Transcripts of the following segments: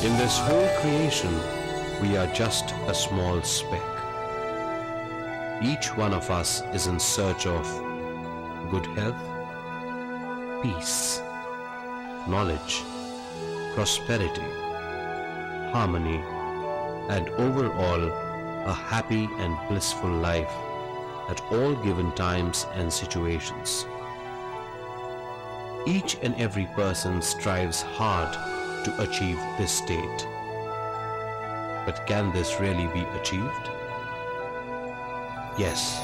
In this whole creation, we are just a small speck. Each one of us is in search of good health, peace, knowledge, prosperity, harmony, and overall a happy and blissful life at all given times and situations. Each and every person strives hard to achieve this state. But can this really be achieved? Yes,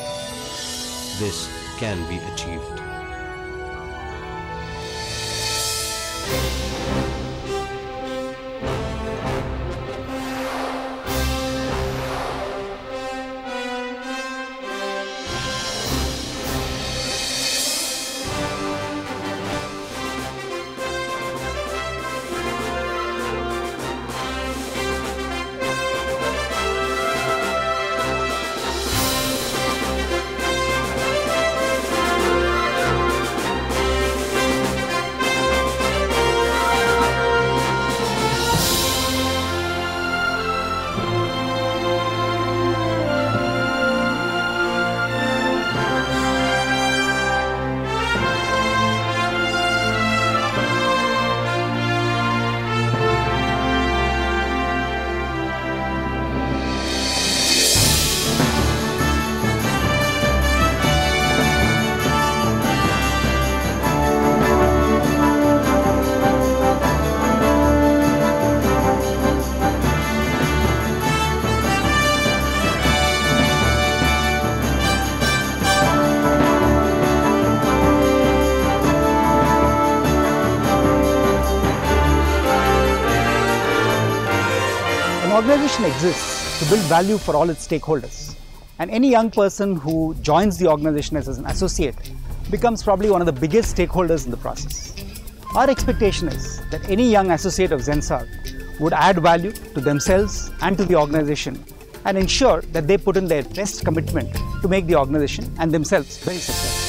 this can be achieved. An organization exists to build value for all its stakeholders, and any young person who joins the organization as an associate becomes probably one of the biggest stakeholders in the process. Our expectation is that any young associate of Zensar would add value to themselves and to the organization and ensure that they put in their best commitment to make the organization and themselves very successful.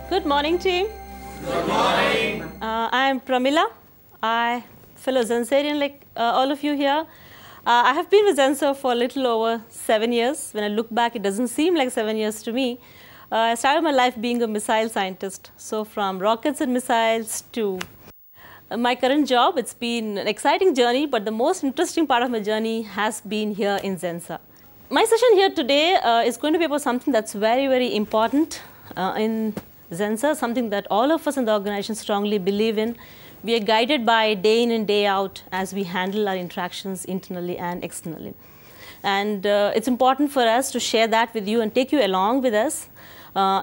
Good morning, team. Good morning. I am Pramila. I fellow Zensarian like all of you here. I have been with Zensar for a little over 7 years. When I look back, it doesn't seem like 7 years to me. I started my life being a missile scientist. So from rockets and missiles to my current job, it's been an exciting journey, but the most interesting part of my journey has been here in Zensar. My session here today is going to be about something that's very, very important in Zensar, something that all of us in the organization strongly believe in. We are guided by day in and day out as we handle our interactions internally and externally. And it's important for us to share that with you and take you along with us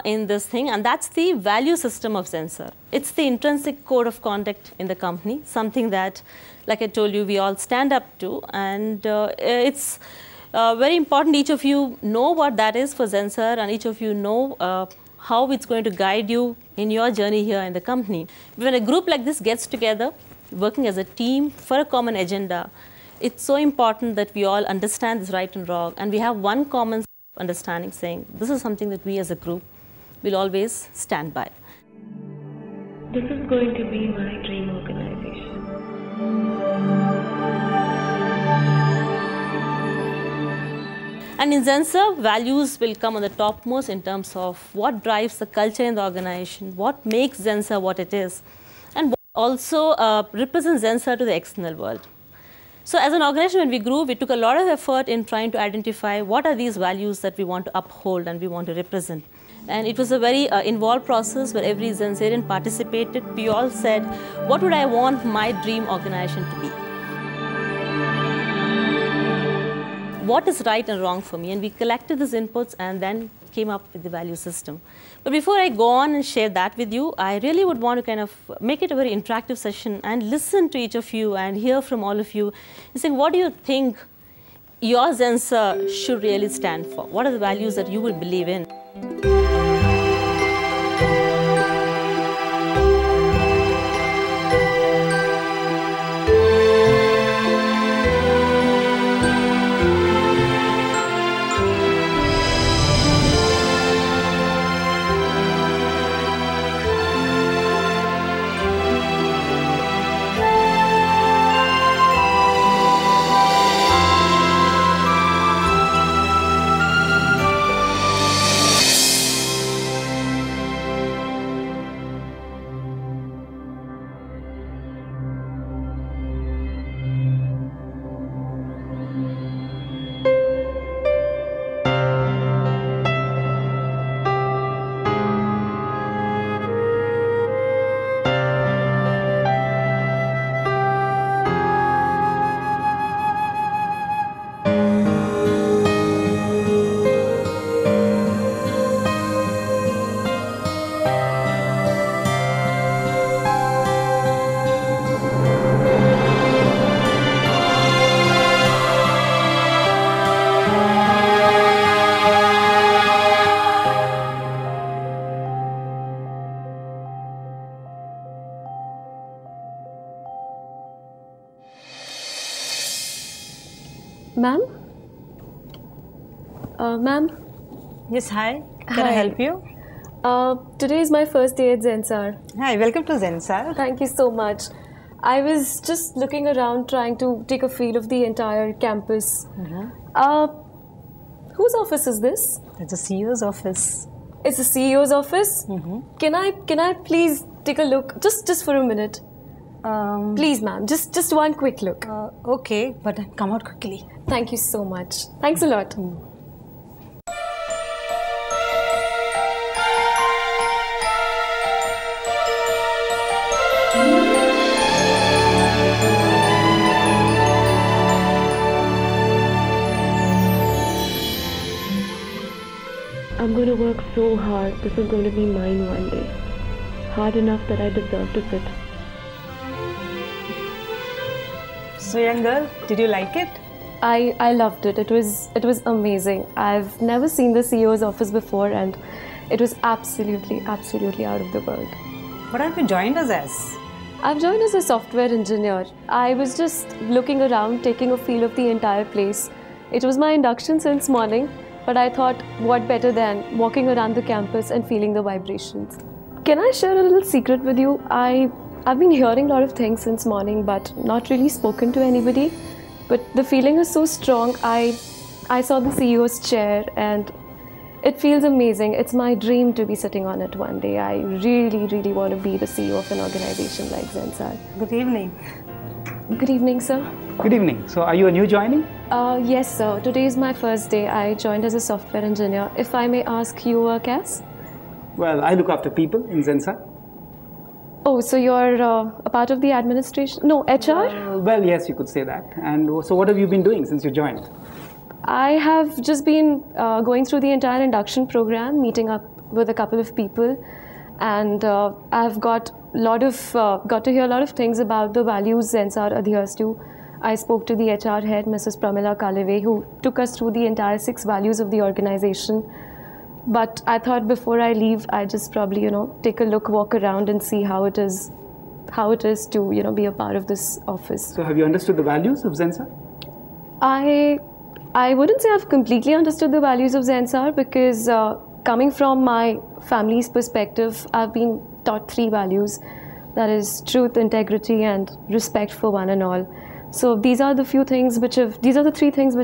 in this thing, and that's the value system of Zensar. It's the intrinsic code of conduct in the company, something that, like I told you, we all stand up to, and it's very important each of you know what that is for Zensar, and each of you know how it's going to guide you in your journey here in the company. When a group like this gets together, working as a team for a common agenda, it's so important that we all understand this right and wrong, and we have one common understanding saying, this is something that we as a group will always stand by. This is going to be my dream organization. And in Zensar, values will come on the topmost in terms of what drives the culture in the organization, what makes Zensar what it is, and what also represents Zensar to the external world. So as an organization, when we grew, we took a lot of effort in trying to identify what are these values that we want to uphold and we want to represent. And it was a very involved process where every Zensarian participated. We all said, what would I want my dream organization to be? What is right and wrong for me? And we collected these inputs and then came up with the value system. But before I go on and share that with you, I really would want to kind of make it a very interactive session and listen to each of you and hear from all of you and say, what do you think your Zensar should really stand for? What are the values that you would believe in? Ma'am? Ma'am? Yes, hi. Can I Hi. help you? Today is my first day at Zensar. Hi, welcome to Zensar. Thank you so much. I was just looking around trying to take a feel of the entire campus. Whose office is this? It's the CEO's office. It's the CEO's office? Can I please take a look just for a minute? Please, ma'am, just one quick look. Okay, but come out quickly. Thank you so much. Thanks a lot. I'm going to work so hard. This is going to be mine one day. Hard enough that I deserve to sit. So, young girl, did you like it? I loved it. It was amazing. I've never seen the CEO's office before, and it was absolutely out of the world. What have you joined us as? I've joined as a software engineer. I was just looking around, taking a feel of the entire place. It was my induction since morning, but I thought, what better than walking around the campus and feeling the vibrations. Can I share a little secret with you? I've been hearing a lot of things since morning, but not really spoken to anybody. But the feeling is so strong. I saw the CEO's chair and it feels amazing. It's my dream to be sitting on it one day. I really want to be the CEO of an organization like Zensar. Good evening. Good evening, sir. Good evening. So are you a new joining? Yes, sir. Today is my first day. I joined as a software engineer. If I may ask, you work as? Well, I look after people in Zensar. Oh, so you're a part of the administration? No, HR? Well, yes, you could say that. And so what have you been doing since you joined? I have just been going through the entire induction program, meeting up with a couple of people, and I've got to hear a lot of things about the values Zensar adheres to. I spoke to the HR head, Mrs. Pramila Kaleve, who took us through the entire 6 values of the organization. But I thought before I leave, I just probably, take a look, walk around and see how it is to, be a part of this office. So have you understood the values of Zensar? I wouldn't say I've completely understood the values of Zensar because coming from my family's perspective, I've been taught 3 values. That is truth, integrity, and respect for one and all. So these are the 3 things which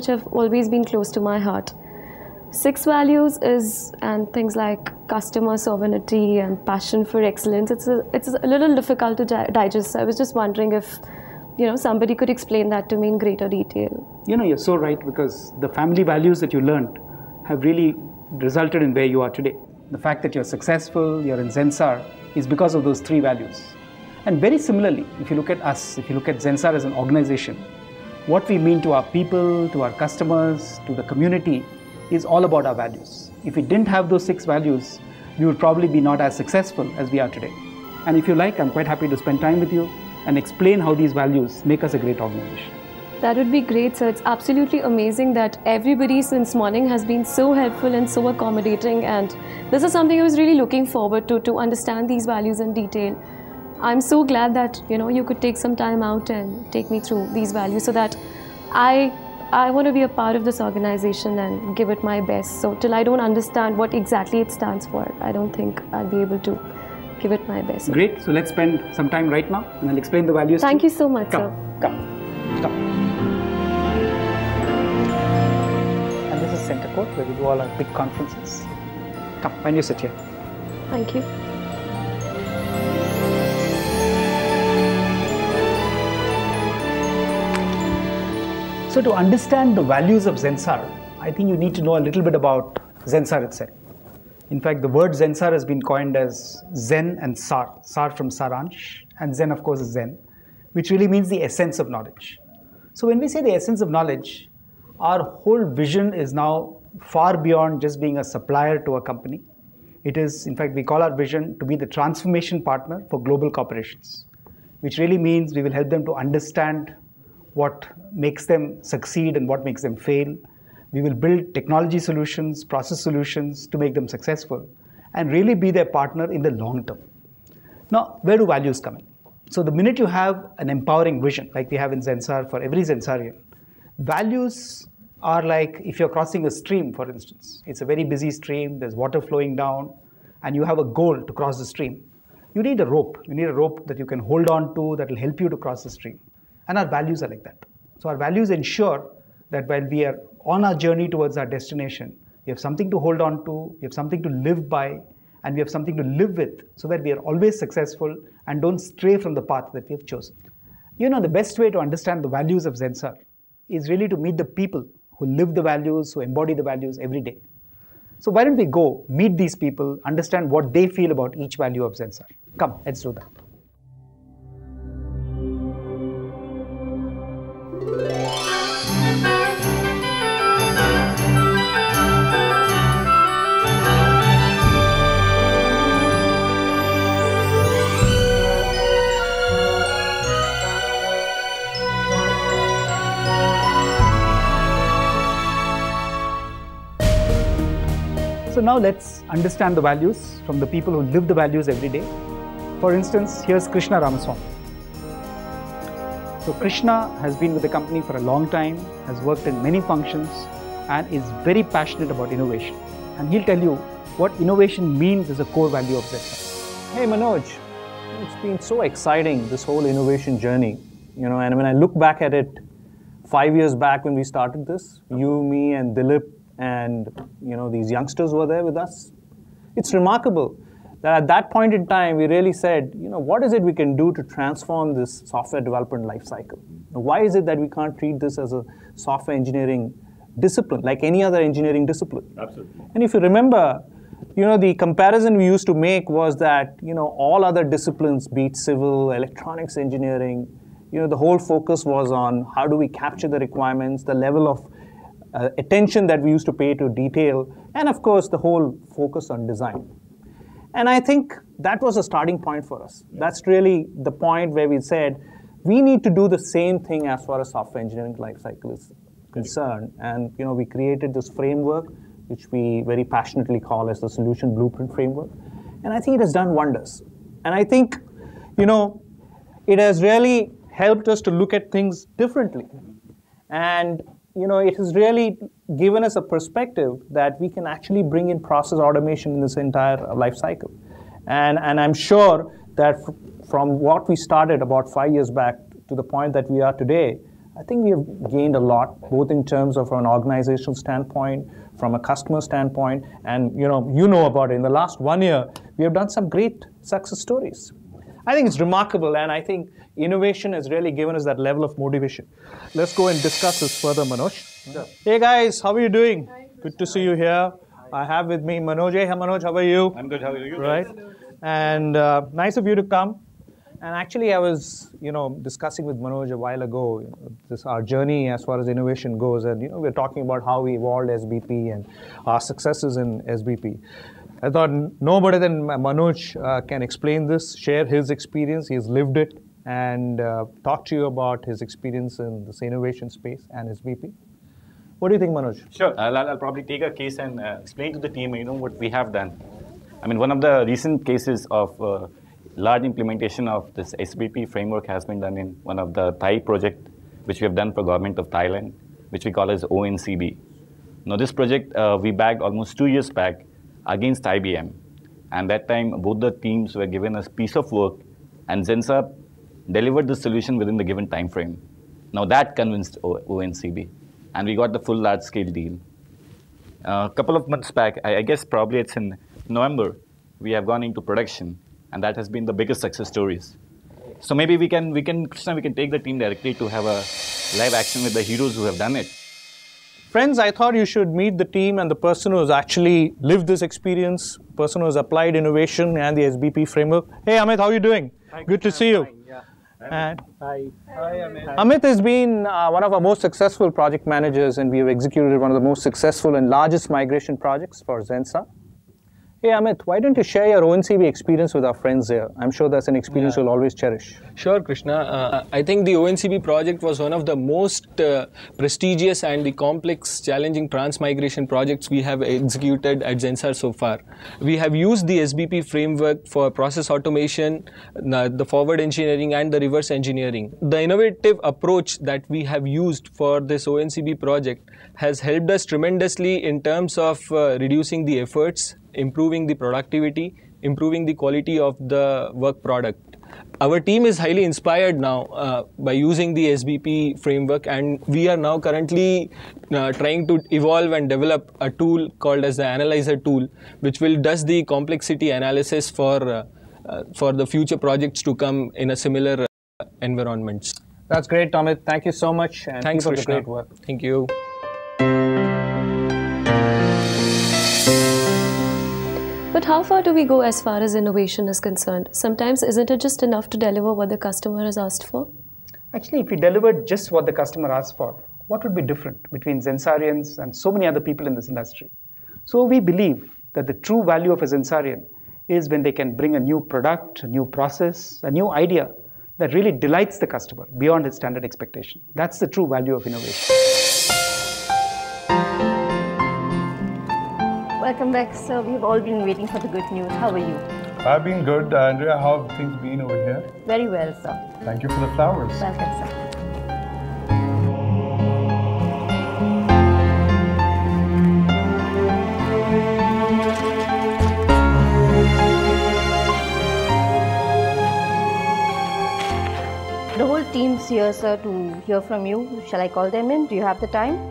have always been close to my heart. 6 values and things like customer sovereignty and passion for excellence. It's a little difficult to digest. I was just wondering if somebody could explain that to me in greater detail. You're so right, because the family values that you learned have really resulted in where you are today. the fact that you're successful, you're in Zensar, is because of those three values. And very similarly, if you look at us, if you look at Zensar as an organization, what we mean to our people, to our customers, to the community is all about our values. If we didn't have those 6 values, we would probably be not as successful as we are today. And if you like, I'm quite happy to spend time with you and explain how these values make us a great organization. That would be great, sir. It's absolutely amazing that everybody since morning has been so helpful and so accommodating, and this is something I was really looking forward to understand these values in detail. I'm so glad that you could take some time out and take me through these values so that I want to be a part of this organization and give it my best. So till I don't understand what exactly it stands for, I don't think I'll be able to give it my best. Great. So let's spend some time right now and I'll explain the values. Thank you so much, sir. Come. And this is Center Court, where we do all our big conferences. Come, why don't you sit here? Thank you. So to understand the values of Zensar, I think you need to know a little bit about Zensar itself. In fact, the word Zensar has been coined as Zen and Sar. Sar from Saransh, and Zen, of course, is Zen, which really means the essence of knowledge. So when we say the essence of knowledge, our whole vision is now far beyond just being a supplier to a company. It is, in fact, we call our vision to be the transformation partner for global corporations, which really means we will help them to understand what makes them succeed and what makes them fail. We will build technology solutions, process solutions to make them successful and really be their partner in the long term. Now, where do values come in? So the minute you have an empowering vision, like we have in Zensar for every Zensarian, values are like if you're crossing a stream, for instance. It's a very busy stream, there's water flowing down, and you have a goal to cross the stream. You need a rope. You need a rope that you can hold on to that will help you to cross the stream. And our values are like that. So our values ensure that while we are on our journey towards our destination, we have something to hold on to, we have something to live by, and we have something to live with so that we are always successful and don't stray from the path that we have chosen. The best way to understand the values of Zensar is really to meet the people who live the values, who embody the values every day. So why don't we go meet these people, understand what they feel about each value of Zensar. Come, let's do that. So now let's understand the values from the people who live the values every day. For instance, here's Krishna Ramaswamy. So Krishna has been with the company for a long time, has worked in many functions, and is very passionate about innovation. And he'll tell you what innovation means as a core value of Zensar. Hey Manoj, it's been so exciting, this whole innovation journey. And when I look back at it, 5 years back when we started this, you, me, and Dilip, and these youngsters were there with us. It's remarkable that at that point in time we really said, what is it we can do to transform this software development life cycle? Why is it that we can't treat this as a software engineering discipline like any other engineering discipline? Absolutely. And if you remember, the comparison we used to make was that all other disciplines, be it civil, electronics engineering, the whole focus was on how do we capture the requirements, the level of attention that we used to pay to detail, and of course the whole focus on design. And I think that was a starting point for us. That's really the point where we said we need to do the same thing as far as software engineering lifecycle is concerned. And we created this framework, which we very passionately call as the Solution Blueprint Framework. And I think it has done wonders. And I think it has really helped us to look at things differently. And it has really given us a perspective that we can actually bring in process automation in this entire life cycle. And I'm sure that from what we started about 5 years back to the point that we are today, I think we have gained a lot, both in terms of an organizational standpoint, from a customer standpoint, and you know about it. In the last 1 year, we have done some great success stories. I think it's remarkable, and I think innovation has really given us that level of motivation. Let's go and discuss this further, Manoj. Sure. Hey guys, how are you doing? Good to see you here. I have with me Manoj. Hey, Manoj, how are you? I'm good. How are you? Right. And nice of you to come. And actually, I was, discussing with Manoj a while ago, this our journey as far as innovation goes, and we're talking about how we evolved SBP and our successes in SBP. I thought nobody than Manoj can explain this, share his experience. He's lived it, and talk to you about his experience in this innovation space and SBP. What do you think, Manoj? Sure. I'll probably take a case and explain to the team, what we have done. I mean, one of the recent cases of large implementation of this SBP framework has been done in one of the Thai project, which we have done for government of Thailand, which we call as ONCB. Now, this project we bagged almost 2 years back against IBM. And that time, both the teams were given a piece of work, and Zensar delivered the solution within the given time frame. Now, that convinced ONCB. And we got the full large-scale deal. A couple of months back, I guess probably it's in November, we have gone into production, and that has been the biggest success stories. So maybe Krishna, we can take the team directly to have a live action with the heroes who have done it. Friends, I thought you should meet the team and the person who has actually lived this experience, person who has applied innovation and the SBP framework. Hey, Amit, how are you doing? Good to see you. And Hi, Amit. Amit has been one of our most successful project managers, and we have executed one of the most successful and largest migration projects for Zensar. Hey Amit, why don't you share your ONCB experience with our friends here? I'm sure that's an experience you'll always cherish. Sure, Krishna. I think the ONCB project was one of the most prestigious and the complex, challenging transmigration projects we have executed at Zensar so far. We have used the SBP framework for process automation, the forward engineering and the reverse engineering. The innovative approach that we have used for this ONCB project has helped us tremendously in terms of reducing the efforts, improving the productivity, improving the quality of the work product. Our team is highly inspired now by using the SBP framework, and we are now currently trying to evolve and develop a tool called as the Analyzer tool, which will does the complexity analysis for the future projects to come in a similar environments. That's great, Amit. Thank you so much, and Thanks, keep up the Krishna. great work. Thank you. But how far do we go as far as innovation is concerned? Sometimes isn't it just enough to deliver what the customer has asked for? Actually, if we delivered just what the customer asked for, what would be different between Zensarians and so many other people in this industry? So we believe that the true value of a Zensarian is when they can bring a new product, a new process, a new idea that really delights the customer beyond his standard expectation. That's the true value of innovation. Welcome back, sir. We've all been waiting for the good news. How are you? I've been good. Andrea, how have things been over here? Very well, sir. Thank you for the flowers. Welcome, sir. The whole team's here, sir, to hear from you. Shall I call them in? Do you have the time?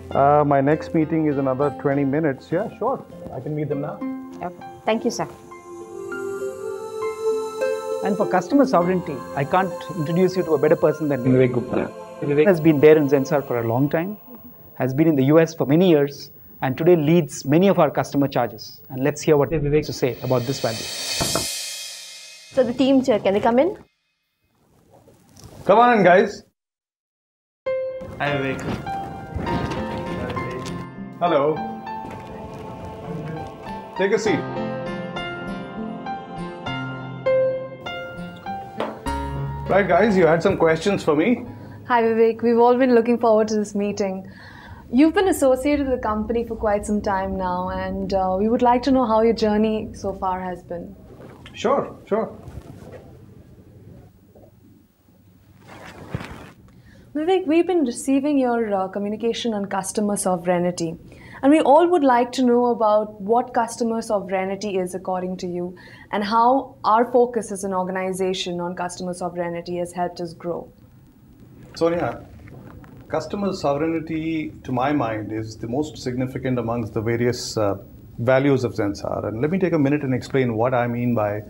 My next meeting is another 20 minutes. Yeah, sure. I can meet them now. Okay. Thank you, sir. And for customer sovereignty, I can't introduce you to a better person than Vivek Gupta. Vivek has been there in Zensar for a long time, has been in the US for many years, and today leads many of our customer charges. And let's hear what Vivek has to say about this value. So the team's here. Can they come in? Come on in, guys. Hi, Vivek. Hello. Take a seat. Right, guys, you had some questions for me. Hi Vivek, we've all been looking forward to this meeting. You've been associated with the company for quite some time now, and we would like to know how your journey so far has been. Sure. Vivek, we've been receiving your communication on customer sovereignty, and we all would like to know about what customer sovereignty is according to you, and how our focus as an organization on customer sovereignty has helped us grow. Sonia, customer sovereignty, to my mind, is the most significant amongst the various values of Zensar. And let me take a minute and explain what I mean by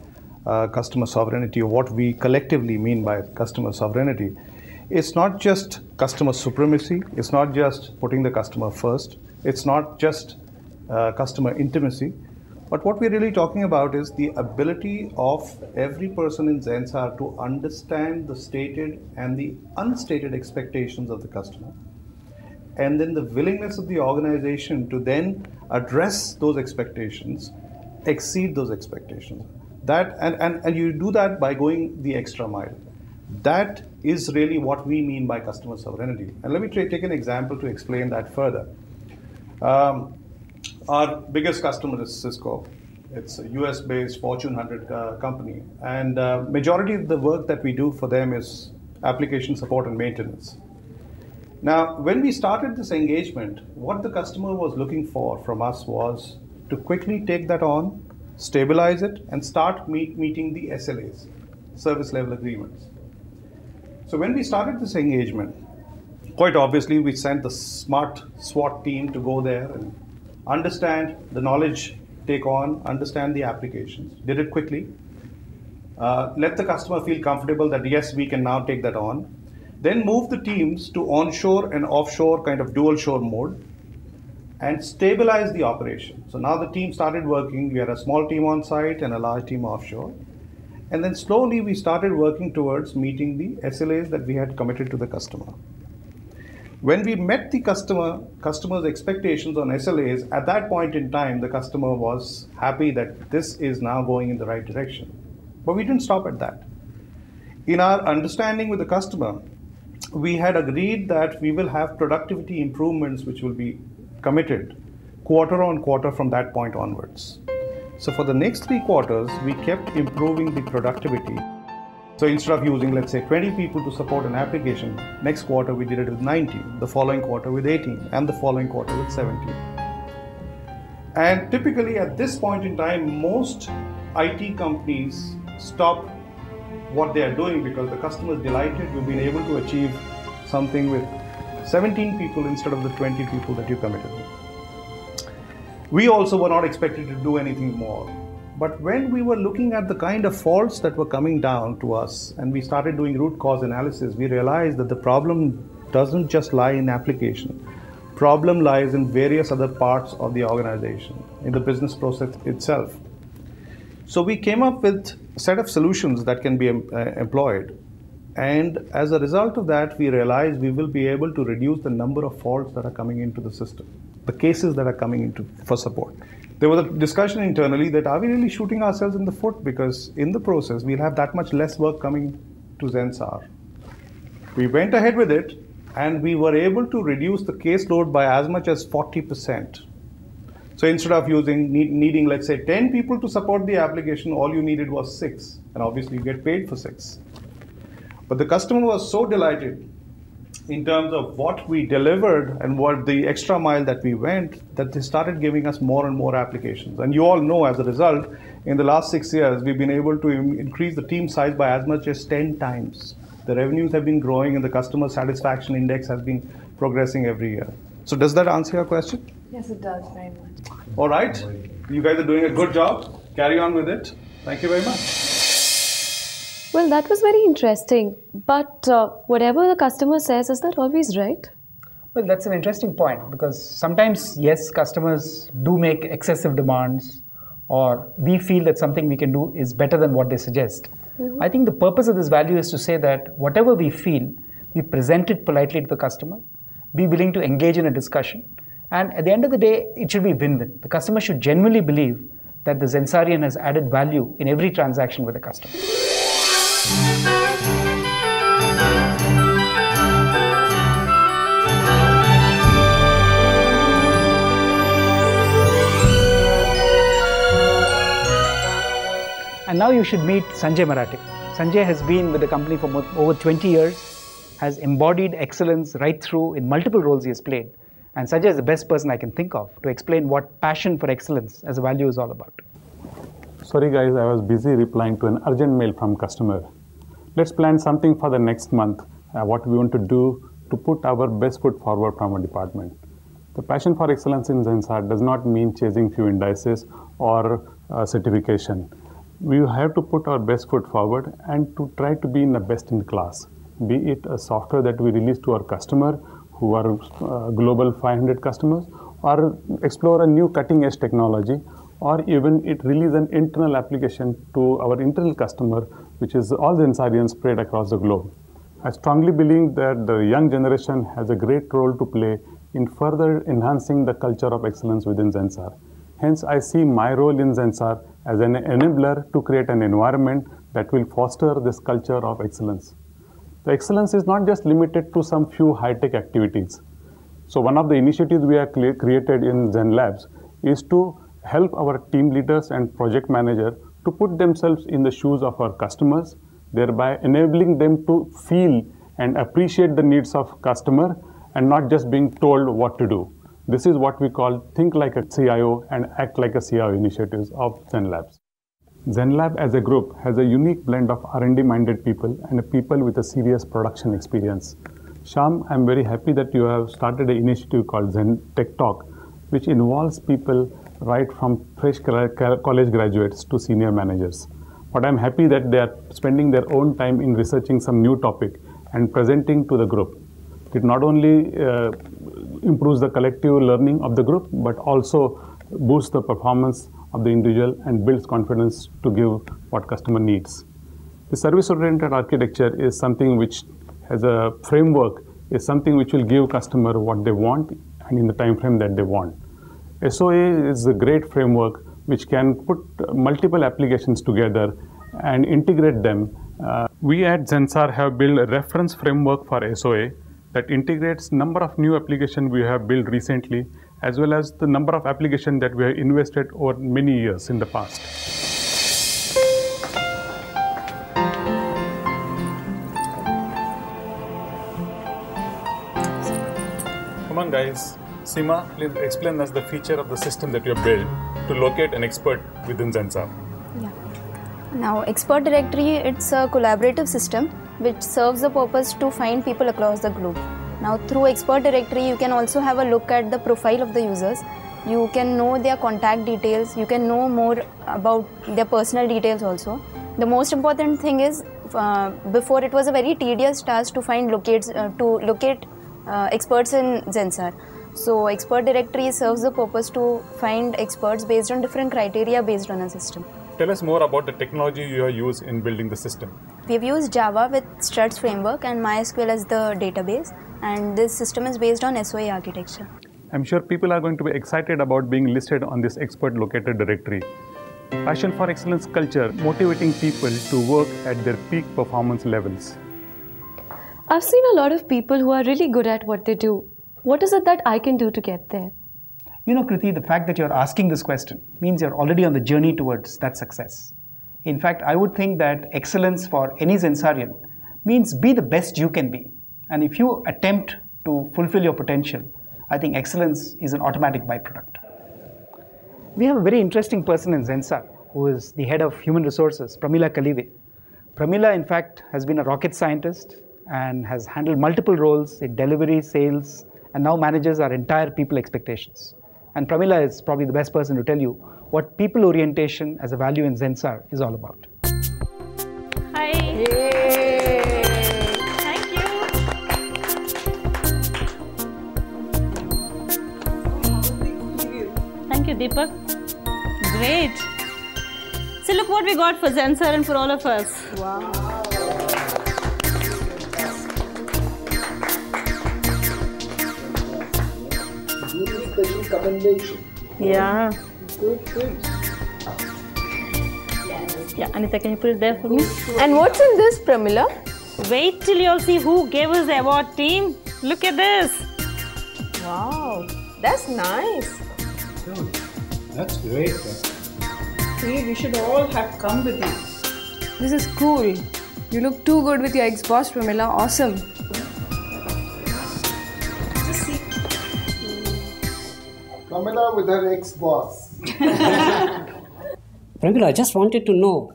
customer sovereignty, or what we collectively mean by customer sovereignty. It's not just customer supremacy. It's not just putting the customer first. It's not just customer intimacy. But what we're really talking about is the ability of every person in Zensar to understand the stated and the unstated expectations of the customer. And then the willingness of the organization to then address those expectations, exceed those expectations. And you do that by going the extra mile. That is really what we mean by customer sovereignty. And let me take an example to explain that further. Our biggest customer is Cisco. It's a US-based Fortune 100 company. And majority of the work that we do for them is application support and maintenance. Now, when we started this engagement, what the customer was looking for from us was to quickly take that on, stabilize it, and start meeting the SLAs, service level agreements. So when we started this engagement, quite obviously we sent the smart SWAT team to go there and understand the knowledge, take on, understand the applications, did it quickly, let the customer feel comfortable that yes, we can now take that on, then move the teams to onshore and offshore kind of dual shore mode and stabilize the operation. So now the team started working. We had a small team on site and a large team offshore. And then slowly we started working towards meeting the SLAs that we had committed to the customer. When we met the customer's expectations on SLAs, at that point in time, the customer was happy that this is now going in the right direction. But we didn't stop at that. In our understanding with the customer, we had agreed that we will have productivity improvements which will be committed quarter on quarter from that point onwards. So for the next 3 quarters, we kept improving the productivity. So instead of using, let's say, 20 people to support an application, next quarter we did it with 90, the following quarter with 18, and the following quarter with 17. And typically at this point in time, most IT companies stop what they are doing because the customer is delighted. You've been able to achieve something with 17 people instead of the 20 people that you committed with. We also were not expected to do anything more. But when we were looking at the kind of faults that were coming down to us and we started doing root cause analysis, we realized that the problem doesn't just lie in application. Problem lies in various other parts of the organization, in the business process itself. So we came up with a set of solutions that can be employed. And as a result of that, we realized we will be able to reduce the number of faults that are coming into the system, the cases that are coming into for support. There was a discussion internally that are we really shooting ourselves in the foot, because in the process, we'll have that much less work coming to Zensar. We went ahead with it and we were able to reduce the caseload by as much as 40%. So instead of needing, let's say, 10 people to support the application, all you needed was 6. And obviously you get paid for 6. But the customer was so delighted in terms of what we delivered and what the extra mile that we went, that they started giving us more and more applications. And you all know, as a result, in the last 6 years, we've been able to increase the team size by as much as 10 times. The revenues have been growing and the customer satisfaction index has been progressing every year. So does that answer your question? Yes, it does, very much. All right. You guys are doing a good job. Carry on with it. Thank you very much. Well, that was very interesting. But whatever the customer says, is that always right? Well, that's an interesting point, because sometimes, yes, customers do make excessive demands, or we feel that something we can do is better than what they suggest. Mm-hmm. I think the purpose of this value is to say that whatever we feel, we present it politely to the customer, be willing to engage in a discussion. And at the end of the day, it should be win-win. The customer should genuinely believe that the Zensarian has added value in every transaction with the customer. And now you should meet Sanjay Marathe. Sanjay has been with the company for over 20 years, has embodied excellence right through in multiple roles he has played. And Sanjay is the best person I can think of to explain what passion for excellence as a value is all about. Sorry guys, I was busy replying to an urgent mail from customer. Let's plan something for the next month, what we want to do to put our best foot forward from our department. The passion for excellence in Zensar does not mean chasing few indices or certification. We have to put our best foot forward and to try to be in the best in class. Be it a software that we release to our customer, who are global 500 customers, or explore a new cutting edge technology, or even it release an internal application to our internal customer, which is all Zensarians spread across the globe. I strongly believe that the young generation has a great role to play in further enhancing the culture of excellence within Zensar. Hence, I see my role in Zensar as an enabler to create an environment that will foster this culture of excellence. The excellence is not just limited to some few high-tech activities. So one of the initiatives we have created in Zen Labs is to help our team leaders and project manager to put themselves in the shoes of our customers, thereby enabling them to feel and appreciate the needs of customer and not just being told what to do. This is what we call think like a CIO and act like a CIO initiatives of Zen Labs. Zen Lab as a group has a unique blend of R&D minded people and people with a serious production experience. Shyam, I'm very happy that you have started an initiative called Zen Tech Talk, which involves people right from fresh college graduates to senior managers. But I'm happy that they are spending their own time in researching some new topic and presenting to the group. It not only improves the collective learning of the group, but also boosts the performance of the individual and builds confidence to give what customer needs. The service-oriented architecture is something which has a framework, is something which will give customer what they want and in the time frame that they want. SOA is a great framework which can put multiple applications together and integrate them. We at Zensar have built a reference framework for SOA that integrates number of new applications we have built recently, as well as the number of applications that we have invested over many years in the past. Come on guys, Seema, please explain us the feature of the system that you have built to locate an expert within Zensar. Yeah. Now, Expert Directory, it's a collaborative system which serves the purpose to find people across the globe. Now, through Expert Directory, you can also have a look at the profile of the users. You can know their contact details. You can know more about their personal details also. The most important thing is, before it was a very tedious task to find locate experts in Zensar. So Expert Directory serves the purpose to find experts based on different criteria based on a system. Tell us more about the technology you have used in building the system. We've used Java with Struts framework and MySQL as the database, and this system is based on SOA architecture. I'm sure people are going to be excited about being listed on this expert located directory. Passion for excellence culture, motivating people to work at their peak performance levels. I've seen a lot of people who are really good at what they do. What is it that I can do to get there? You know, Kriti, the fact that you're asking this question means you're already on the journey towards that success. In fact, I would think that excellence for any Zensarian means be the best you can be. And if you attempt to fulfill your potential, I think excellence is an automatic byproduct. We have a very interesting person in Zensar who is the head of human resources, Pramila Kalive. Pramila, in fact, has been a rocket scientist and has handled multiple roles in delivery, sales, and now manages our entire people expectations. And Pramila is probably the best person to tell you what people orientation as a value in Zensar is all about. Hi. Yay. Thank you. Thank you, Deepak. Great. So look what we got for Zensar and for all of us. Wow. Commendation. Yeah. Good. Yeah, Anita, can you put it there for me? And what's in this, Pramila? Wait till you all see who gave us the award, team. Look at this. Wow, that's nice. That's great. See, we should all have come with you. This is cool. You look too good with your ex-boss, Pramila. Awesome. Pramila with her ex-boss. Pramila, I just wanted to know,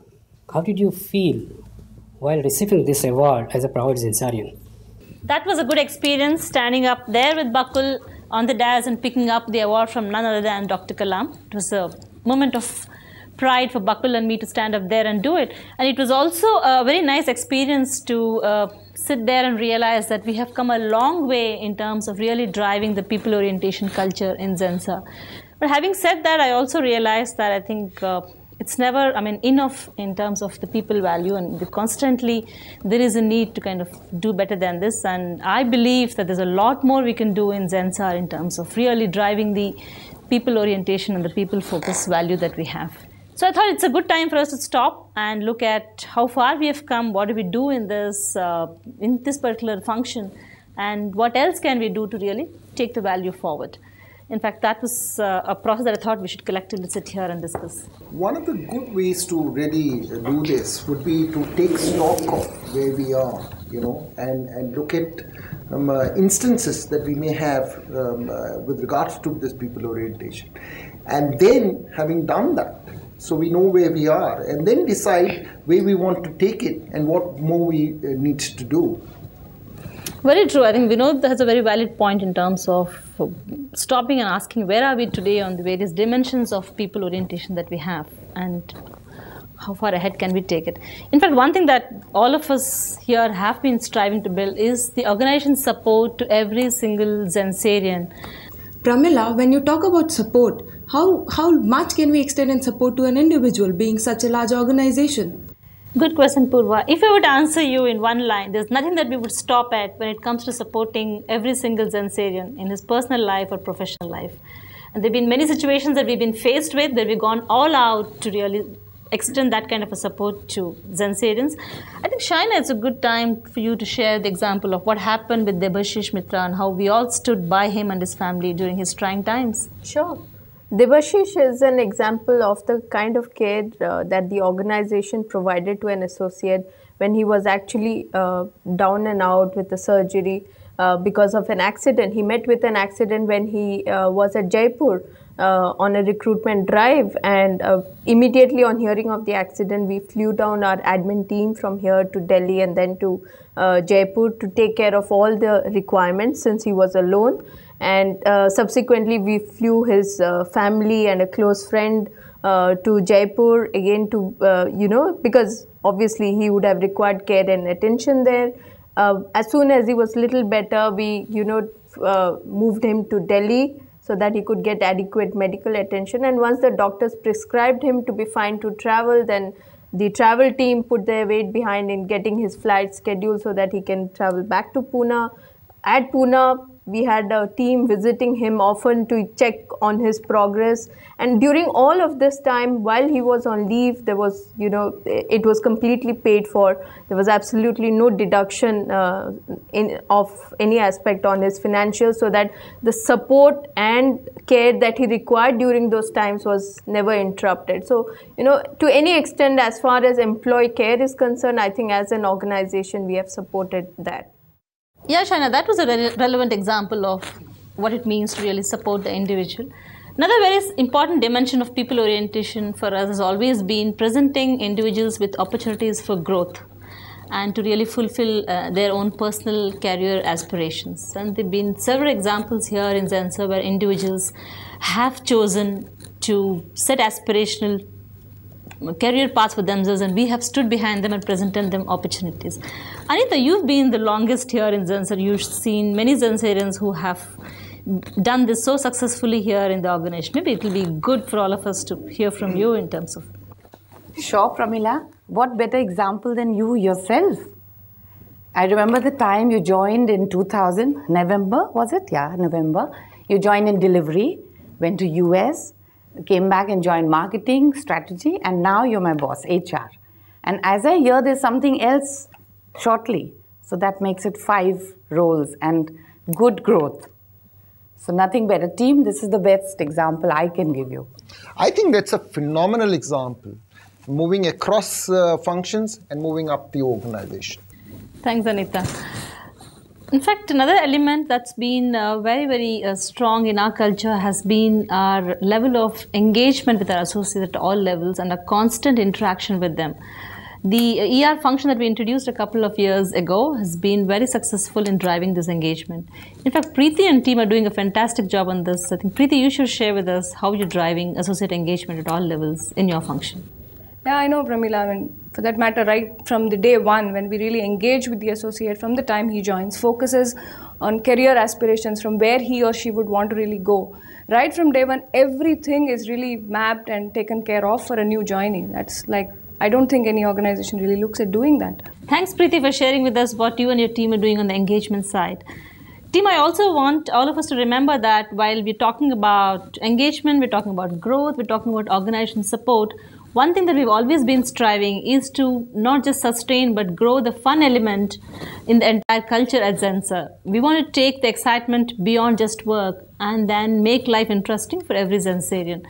how did you feel while receiving this award as a proud Zensarian? That was a good experience, standing up there with Bakul on the dais and picking up the award from none other than Dr. Kalam. It was a moment of pride for Bakul and me to stand up there and do it. And it was also a very nice experience to sit there and realize that we have come a long way in terms of really driving the people orientation culture in Zensar. But having said that, I also realized that I think it's never, enough in terms of the people value, and constantly there is a need to kind of do better than this. And I believe that there's a lot more we can do in Zensar in terms of really driving the people orientation and the people focus value that we have. So I thought it's a good time for us to stop and look at how far we have come, what do we do in this particular function, and what else can we do to really take the value forward. In fact, that was a process that I thought we should collectively sit here and discuss. One of the good ways to really do this would be to take stock of where we are, and look at instances that we may have with regards to this people orientation. And then, having done that, so we know where we are, and then decide where we want to take it and what more we need to do. Very true. I think Vinod has a very valid point in terms of stopping and asking where are we today on the various dimensions of people orientation that we have, and how far ahead can we take it. In fact, one thing that all of us here have been striving to build is the organization's support to every single Zensarian. Pramila, when you talk about support, how much can we extend in support to an individual being such a large organization? Good question, Purva. If I would answer you in one line, there's nothing that we would stop at when it comes to supporting every single Zensarian in his personal life or professional life. And there have been many situations that we've been faced with that we've gone all out to really extend that kind of a support to Zensarians. I think, Shaina, it's a good time for you to share the example of what happened with Debashish Mitra and how we all stood by him and his family during his trying times. Sure. Debashish is an example of the kind of care that the organization provided to an associate when he was actually down and out with the surgery because of an accident. He met with an accident when he was at Jaipur on a recruitment drive, and immediately on hearing of the accident, we flew down our admin team from here to Delhi and then to Jaipur to take care of all the requirements since he was alone. And subsequently, we flew his family and a close friend to Jaipur again to, because obviously he would have required care and attention there. As soon as he was little better, we, moved him to Delhi so that he could get adequate medical attention. And once the doctors prescribed him to be fine to travel, then the travel team put their weight behind in getting his flight scheduled so that he can travel back to Pune. At Pune, we had a team visiting him often to check on his progress. And during all of this time, while he was on leave, there was, it was completely paid for. There was absolutely no deduction of any aspect on his financials, so that the support and care that he required during those times was never interrupted. So, to any extent, as far as employee care is concerned, I think as an organization, we have supported that. Yeah, Shaina, that was a relevant example of what it means to really support the individual. Another very important dimension of people orientation for us has always been presenting individuals with opportunities for growth and to really fulfill their own personal career aspirations. And there have been several examples here in Zensar where individuals have chosen to set aspirational career paths for themselves, and we have stood behind them and presented them opportunities. Anita, you've been the longest here in Zensar. You've seen many Zensarians who have done this so successfully here in the organization. Maybe it will be good for all of us to hear from you in terms of... Sure, Pramila. What better example than you yourself? I remember the time you joined in 2000, November, was it? Yeah, November. You joined in delivery, went to US, came back and joined marketing, strategy, and now you're my boss, HR. And as I hear, there's something else shortly. So that makes it 5 roles and good growth. So nothing better. Team, this is the best example I can give you. I think that's a phenomenal example. Moving across functions and moving up the organization. Thanks, Anita. In fact, another element that's been very, very strong in our culture has been our level of engagement with our associates at all levels and a constant interaction with them. The ER function that we introduced a couple of years ago has been very successful in driving this engagement. In fact, Preeti and team are doing a fantastic job on this. I think, Preeti, you should share with us how you're driving associate engagement at all levels in your function. Yeah, I know, Pramila. for that matter, right from the day one, when we really engage with the associate from the time he joins, focuses on career aspirations from where he or she would want to really go. Right from day one, everything is really mapped and taken care of for a new joinee. That's like, I don't think any organization really looks at doing that. Thanks, Preeti, for sharing with us what you and your team are doing on the engagement side. Team, I also want all of us to remember that while we're talking about engagement, we're talking about growth, we're talking about organization support, one thing that we've always been striving is to not just sustain but grow the fun element in the entire culture at Zensar. We want to take the excitement beyond just work and then make life interesting for every Zensarian.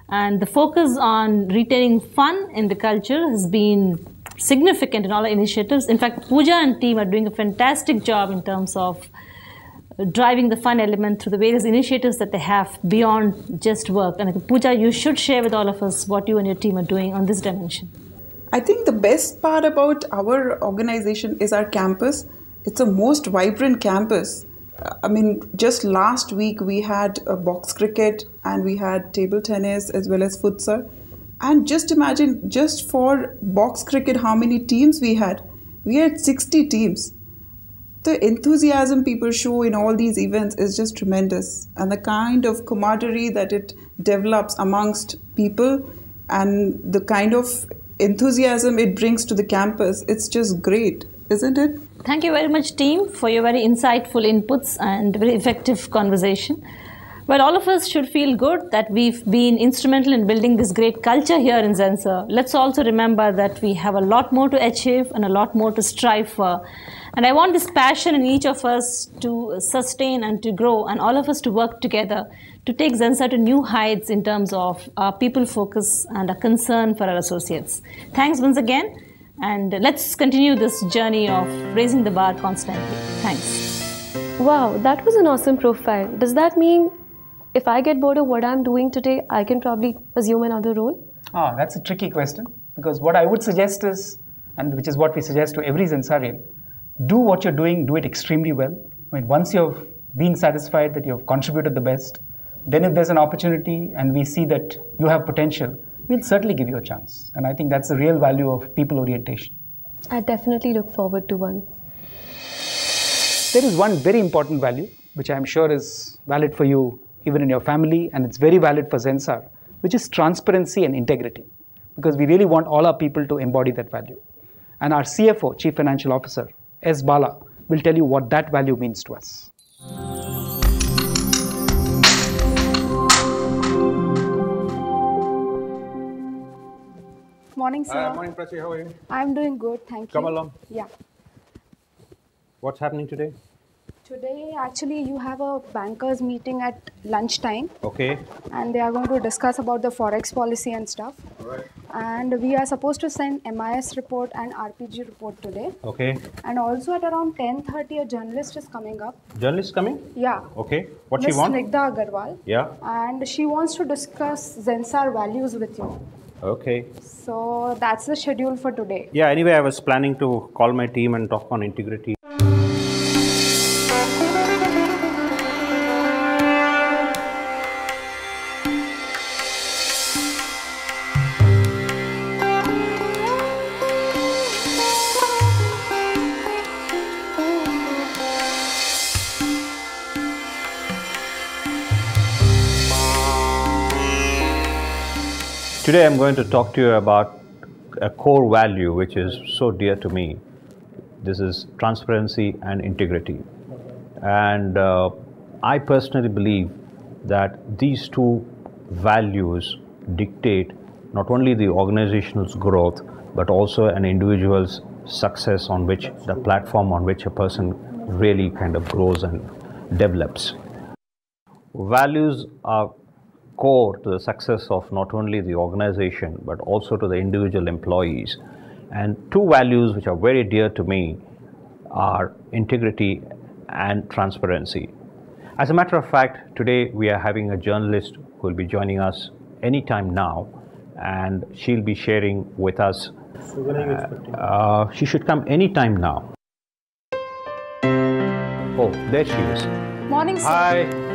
And the focus on retaining fun in the culture has been significant in all our initiatives. In fact, Pooja and team are doing a fantastic job in terms of driving the fun element through the various initiatives that they have beyond just work. And Pooja, you should share with all of us what you and your team are doing on this dimension. I think the best part about our organization is our campus. It's a most vibrant campus. I mean, just last week we had a box cricket and we had table tennis as well as futsal. And just imagine, just for box cricket, how many teams we had. We had 60 teams. The enthusiasm people show in all these events is just tremendous. And the kind of camaraderie that it develops amongst people and the kind of enthusiasm it brings to the campus, it's just great, isn't it? Thank you very much, team, for your very insightful inputs and very effective conversation. Well, all of us should feel good that we've been instrumental in building this great culture here in Zensar. Let's also remember that we have a lot more to achieve and a lot more to strive for. And I want this passion in each of us to sustain and to grow, and all of us to work together to take Zensar to new heights in terms of our people focus and a concern for our associates. Thanks once again, and let's continue this journey of raising the bar constantly. Thanks. Wow, that was an awesome profile. Does that mean if I get bored of what I'm doing today, I can probably assume another role? That's a tricky question, because what I would suggest is, and which is what we suggest to every Zensarian, do what you're doing, do it extremely well. I mean, once you've been satisfied that you've contributed the best, then if there's an opportunity and we see that you have potential, we'll certainly give you a chance. And I think that's the real value of people orientation. I definitely look forward to one. There is one very important value, which I'm sure is valid for you even in your family, and it's very valid for Zensar, which is transparency and integrity, because we really want all our people to embody that value. And our CFO, Chief Financial Officer, S. Bala, will tell you what that value means to us. Morning, sir. Morning, Prachi. How are you? I'm doing good, thank you. Come along. Yeah. What's happening today? Today, actually, you have a bankers meeting at lunchtime. Okay. And they are going to discuss about the forex policy and stuff. All right. And we are supposed to send MIS report and RPG report today. Okay. And also at around 10:30, a journalist is coming up. Journalist coming? Yeah. Okay. What she want? Ms. Snigdha Agarwal. Yeah. And she wants to discuss Zensar values with you. Okay. So that's the schedule for today. Yeah, anyway, I was planning to call my team and talk on integrity. Today I'm going to talk to you about a core value which is so dear to me. This is transparency and integrity. And I personally believe that these two values dictate not only the organization's growth, but also an individual's success, on which the platform on which a person really kind of grows and develops. Values are core to the success of not only the organization but also to the individual employees. And two values which are very dear to me are integrity and transparency. As a matter of fact, today we are having a journalist who will be joining us anytime now, and she'll be sharing with us. So when are you expecting? She should come anytime now. Oh, there she is. Morning, sir. Hi.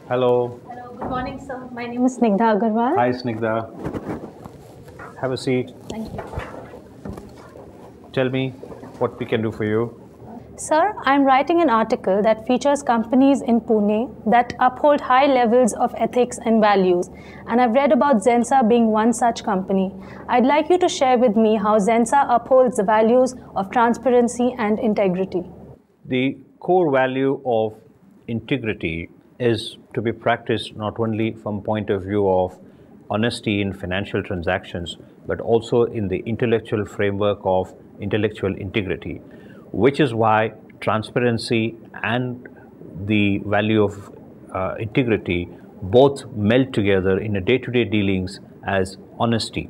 Hello. Hello, good morning, sir. My name is Snigdha Agarwal. Hi, Snigdha. Have a seat. Thank you. Tell me what we can do for you. Sir, I'm writing an article that features companies in Pune that uphold high levels of ethics and values, and I've read about Zensar being one such company. I'd like you to share with me how Zensar upholds the values of transparency and integrity. The core value of integrity is to be practiced not only from point of view of honesty in financial transactions, but also in the intellectual framework of intellectual integrity, which is why transparency and the value of integrity both meld together in a day-to-day dealings as honesty.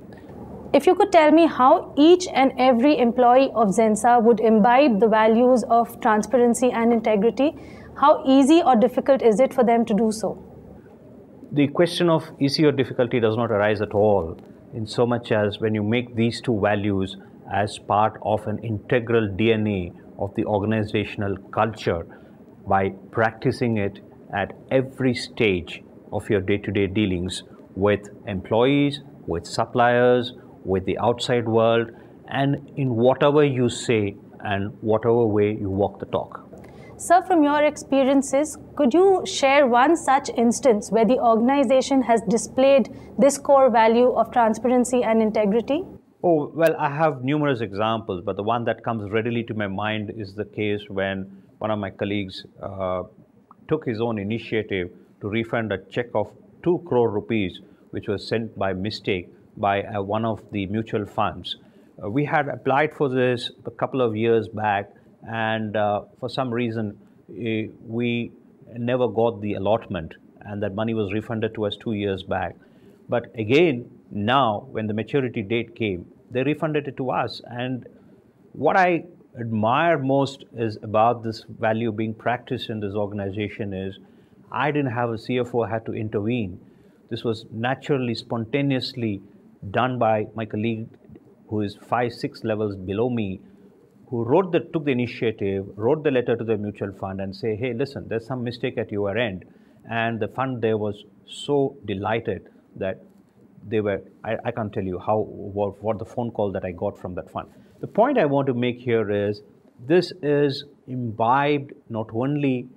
If you could tell me how each and every employee of Zensar would imbibe the values of transparency and integrity, how easy or difficult is it for them to do so? The question of easy or difficulty does not arise at all, in so much as when you make these two values as part of an integral DNA of the organizational culture by practicing it at every stage of your day-to-day dealings with employees, with suppliers, with the outside world, and in whatever you say and whatever way you walk the talk. Sir, from your experiences, could you share one such instance where the organization has displayed this core value of transparency and integrity? Oh, well, I have numerous examples, but the one that comes readily to my mind is the case when one of my colleagues took his own initiative to refund a check of 2 crore rupees, which was sent by mistake by one of the mutual funds. We had applied for this a couple of years back, and for some reason we never got the allotment, and that money was refunded to us 2 years back. But again, now when the maturity date came, they refunded it to us. And what I admire most is about this value being practiced in this organization is I didn't have a CFO had to intervene. This was naturally, spontaneously done by my colleague who is 5-6 levels below me, who took the initiative, wrote the letter to the mutual fund and say, hey, listen, there's some mistake at your end. And the fund there was so delighted that they were, I can't tell you what the phone call that I got from that fund. The point I want to make here is this is imbibed not only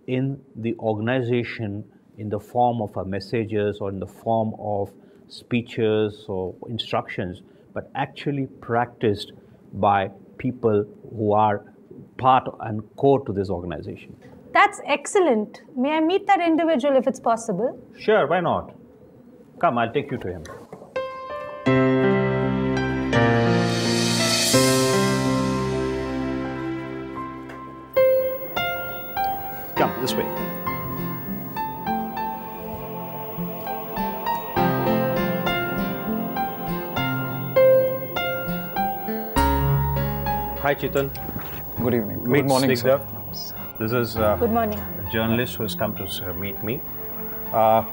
in the organization in the form of messages or in the form of speeches or instructions, but actually practiced by people who are part and core to this organization. That's excellent. May I meet that individual if it's possible? Sure, why not? Come, I'll take you to him. Come, this way. Hi, Chetan. Good evening. Good morning, Snigdha. This is Good morning. a journalist who has come to meet me.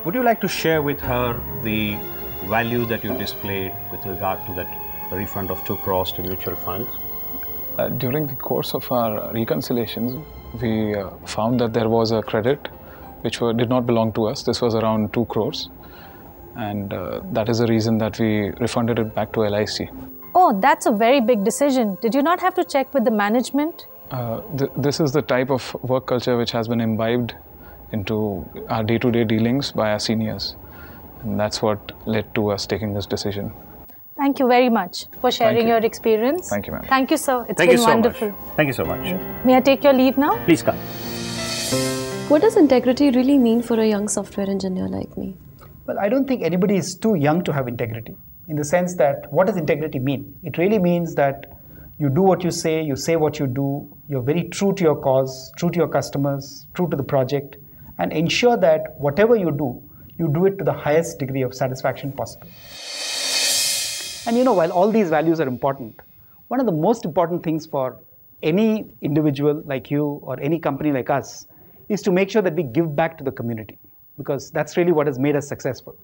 Would you like to share with her the value that you displayed with regard to that refund of 2 crores to mutual funds? During the course of our reconciliations, we found that there was a credit which did not belong to us. This was around 2 crores. And that is the reason that we refunded it back to LIC. Oh, that's a very big decision. Did you not have to check with the management? This is the type of work culture which has been imbibed into our day-to-day dealings by our seniors. And that's what led to us taking this decision. Thank you very much for sharing your experience. Thank you, ma'am. Thank you, sir. It's Thank been you so wonderful. much. Thank you so much. May I take your leave now? Please come. What does integrity really mean for a young software engineer like me? Well, I don't think anybody is too young to have integrity, in the sense that what does integrity mean? It really means that you do what you say what you do, you're very true to your cause, true to your customers, true to the project, and ensure that whatever you do it to the highest degree of satisfaction possible. And while all these values are important, one of the most important things for any individual like you or any company like us is to make sure that we give back to the community, because that's really what has made us successful.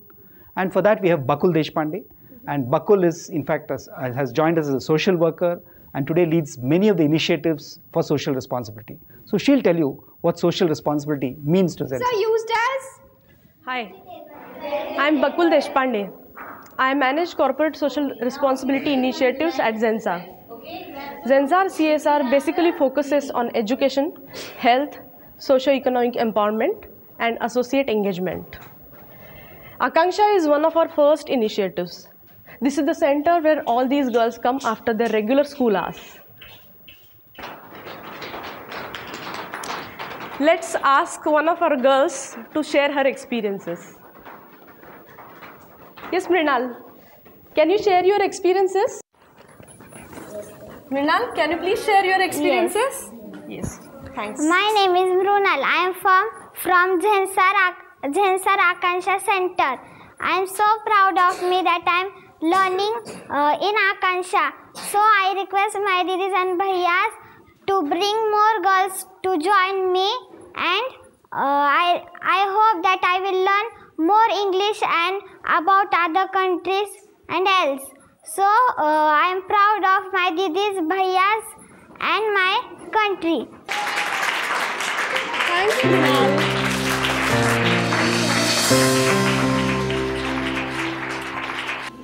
And for that, we have Bakul Deshpande. And Bakul is, in fact, has joined us as a social worker and today leads many of the initiatives for social responsibility. So she'll tell you what social responsibility means to Zensar. Sir, used as? Hi, I'm Bakul Deshpande. I manage corporate social responsibility initiatives at Zensar. Zensar CSR basically focuses on education, health, socio-economic empowerment, and associate engagement. Akanksha is one of our first initiatives. This is the center where all these girls come after their regular school hours. Let's ask one of our girls to share her experiences. Yes, Mrinal, can you share your experiences? Mrinal, can you please share your experiences? Yes, thanks. My name is Mrinal. I am from Zensar Akanksha Center. I am so proud of me that I am learning in Akanksha. So I request my didis and bhaiyas to bring more girls to join me, and I hope that I will learn more English and about other countries and else. So I am proud of my didis, bhaiyas and my country. Thanks, Mrinal.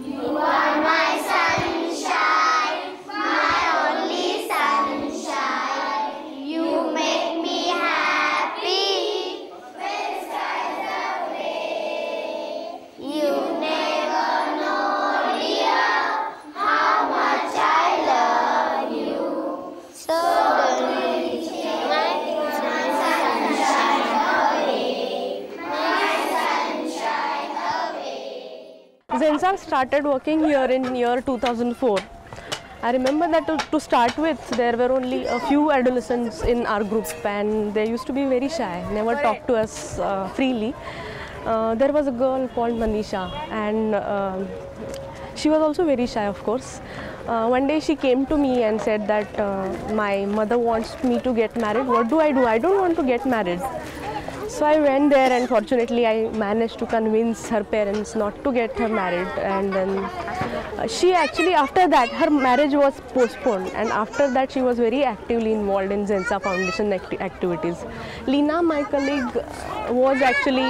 You are my sunshine, my only sunshine. You make me happy when skies are gray. You never know, dear, how much I love you. So don't you take my sunshine away, my sunshine away. Zensar started working here in year 2004. I remember that to start with, there were only a few adolescents in our group, and they used to be very shy, never talked to us freely. There was a girl called Manisha, and she was also very shy, of course. One day she came to me and said that my mother wants me to get married. What do? I don't want to get married. So I went there, and fortunately I managed to convince her parents not to get her married, and then she actually, after that, her marriage was postponed, and after that she was very actively involved in Zensar Foundation activities. Lina, my colleague, was actually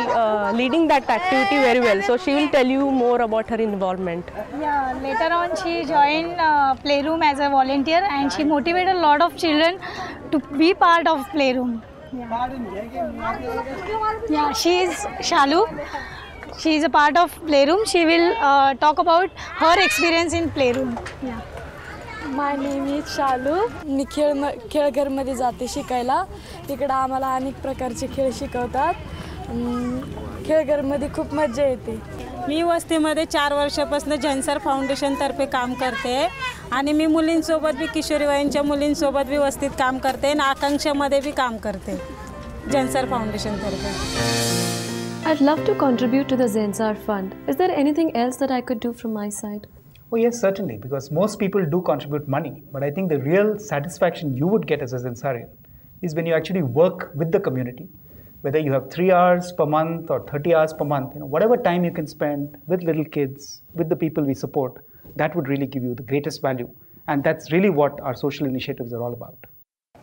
leading that activity very well, so she will tell you more about her involvement. Yeah, later on she joined Playroom as a volunteer, and she motivated a lot of children to be part of Playroom. Yeah, she is Shalu. She is a part of Playroom. She will talk about her experience in Playroom. Yeah. My name is Shalu. मी खेळघरमध्ये जाते शिकायला. तिकडं आम्हाला अनेक प्रकारचे खेळ शिकवतात. खेळघरमध्ये खूप मजा येते. मी वस्तीमध्ये 4 वर्षापासून झेन्सर फाउंडेशनतर्फे काम करते आणि मी मुलींसोबत बी किशोरीवयीनच्या मुलींसोबत बी वस्तीत काम करते आणि आकांक्षामध्ये बी काम करते Zensar फाउंडेशनतर्फे. I'd love to contribute to the Zensar Fund. Is there anything else that I could do from my side? Oh yes, certainly, because most people do contribute money, but I think the real satisfaction you would get as a Zensarian is when you actually work with the community, whether you have 3 hours per month or 30 hours per month, whatever time you can spend with little kids, with the people we support, that would really give you the greatest value. And that's really what our social initiatives are all about.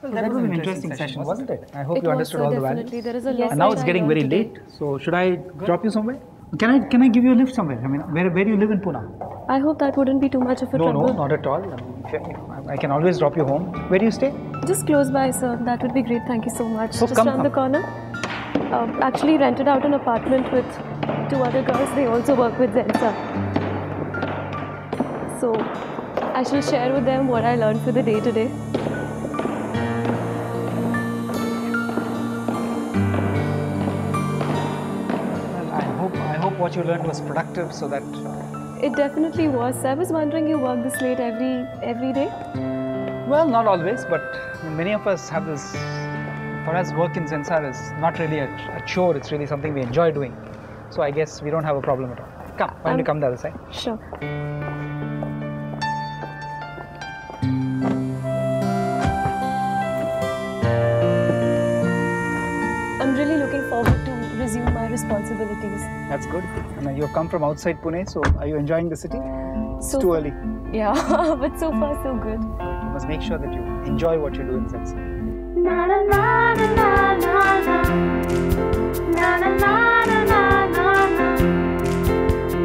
Well, that was an interesting session, wasn't it? I hope you understood all the values. There is a lot. And now it's getting very late, so should I drop you somewhere? Can I give you a lift somewhere? I mean, where do you live in Pune? I hope that wouldn't be too much of a trouble. No, not at all. I can always drop you home. Where do you stay? Just close by, sir. That would be great. Thank you so much. So just around the corner. Actually rented out an apartment with 2 other girls. They also work with Zensar. So I shall share with them what I learned for the day today. I hope what you learned was productive, so that. It definitely was. I was wondering, you work this late every day? Well, not always, but many of us have this. For us, work in Zensar is not really a chore. It's really something we enjoy doing. So I guess we don't have a problem at all. Come, why don't you come the other side? Sure. I'm really looking forward to resume my responsibilities. That's good. I mean, you've come from outside Pune, so are you enjoying the city? It's too early. Yeah, but so far so good. You must make sure that you enjoy what you do in Zensar. Na na na na na na na na na na na na na.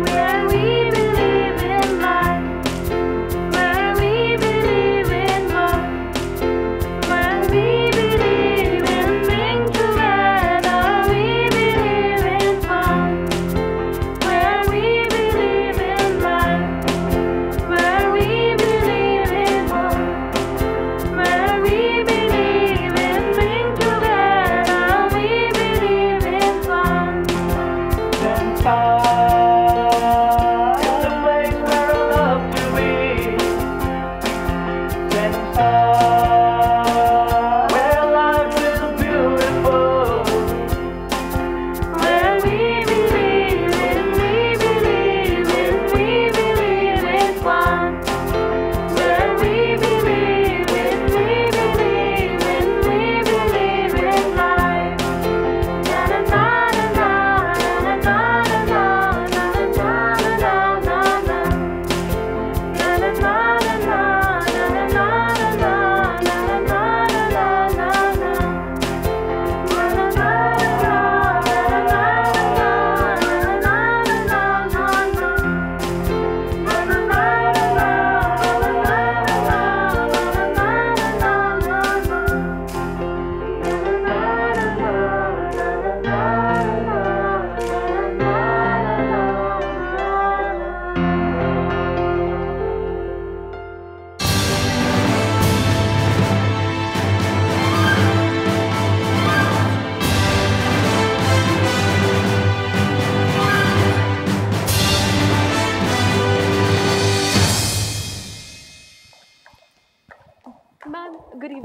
Where we believe.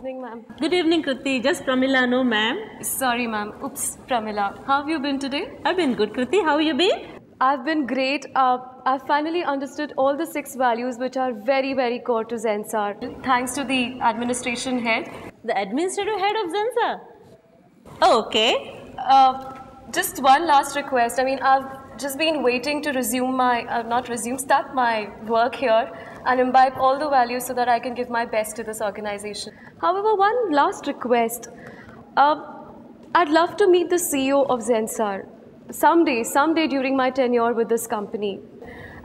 evening, ma'am. Good evening, Kriti. Just Pramila, no ma'am. Sorry, ma'am. Oops, Pramila. How have you been today? I've been good, Kriti. How have you been? I've been great. I've finally understood all the 6 values which are very, very core to Zensar. Thanks to the administration head. The administrative head of Zensar? Oh, okay. Just one last request. I mean, I've just been waiting to resume my, start my work here and imbibe all the values so that I can give my best to this organization. However, one last request. I'd love to meet the CEO of Zensar someday during my tenure with this company,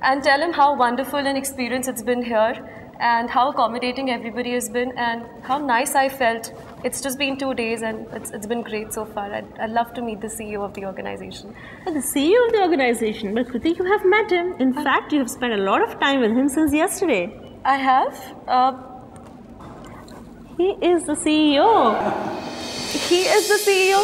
and tell him how wonderful an experience it's been here and how accommodating everybody has been and how nice I felt. It's just been 2 days and it's been great so far. I'd love to meet the CEO of the organization. The CEO of the organization? But Kriti, you have met him. In fact, you have spent a lot of time with him since yesterday. I have. He is the CEO. He is the CEO?